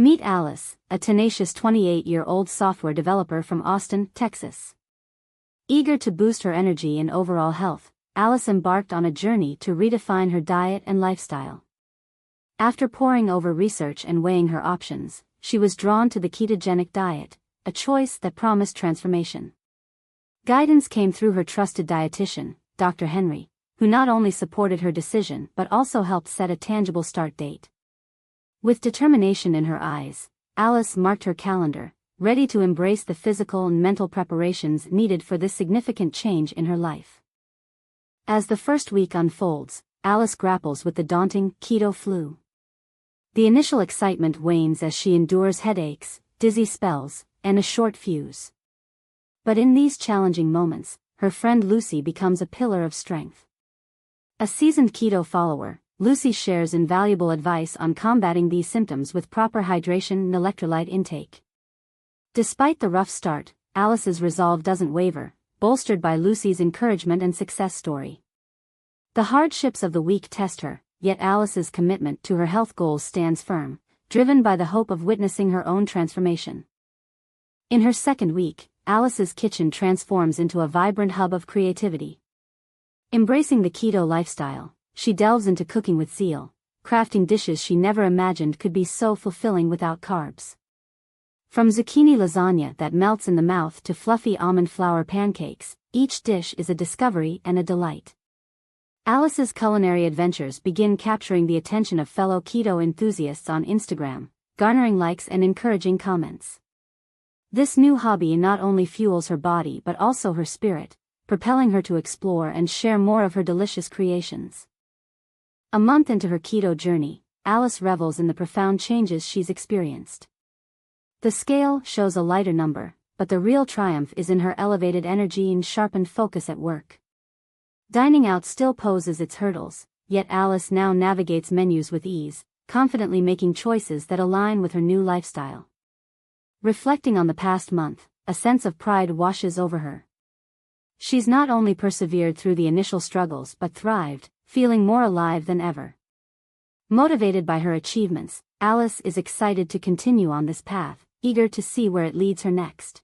Meet Alice, a tenacious 28-year-old software developer from Austin, Texas. Eager to boost her energy and overall health, Alice embarked on a journey to redefine her diet and lifestyle. After poring over research and weighing her options, she was drawn to the ketogenic diet, a choice that promised transformation. Guidance came through her trusted dietitian, Dr. Henry, who not only supported her decision but also helped set a tangible start date. With determination in her eyes, Alice marked her calendar, ready to embrace the physical and mental preparations needed for this significant change in her life. As the first week unfolds, Alice grapples with the daunting keto flu. The initial excitement wanes as she endures headaches, dizzy spells, and a short fuse. But in these challenging moments, her friend Lucy becomes a pillar of strength. A seasoned keto follower, Lucy shares invaluable advice on combating these symptoms with proper hydration and electrolyte intake. Despite the rough start, Alice's resolve doesn't waver, bolstered by Lucy's encouragement and success story. The hardships of the week test her, yet Alice's commitment to her health goals stands firm, driven by the hope of witnessing her own transformation. In her second week, Alice's kitchen transforms into a vibrant hub of creativity. Embracing the keto lifestyle, she delves into cooking with zeal, crafting dishes she never imagined could be so fulfilling without carbs. From zucchini lasagna that melts in the mouth to fluffy almond flour pancakes, each dish is a discovery and a delight. Alice's culinary adventures begin capturing the attention of fellow keto enthusiasts on Instagram, garnering likes and encouraging comments. This new hobby not only fuels her body but also her spirit, propelling her to explore and share more of her delicious creations. A month into her keto journey, Alice revels in the profound changes she's experienced. The scale shows a lighter number, but the real triumph is in her elevated energy and sharpened focus at work. Dining out still poses its hurdles, yet Alice now navigates menus with ease, confidently making choices that align with her new lifestyle. Reflecting on the past month, a sense of pride washes over her. She's not only persevered through the initial struggles but thrived, feeling more alive than ever. Motivated by her achievements, Alice is excited to continue on this path, eager to see where it leads her next.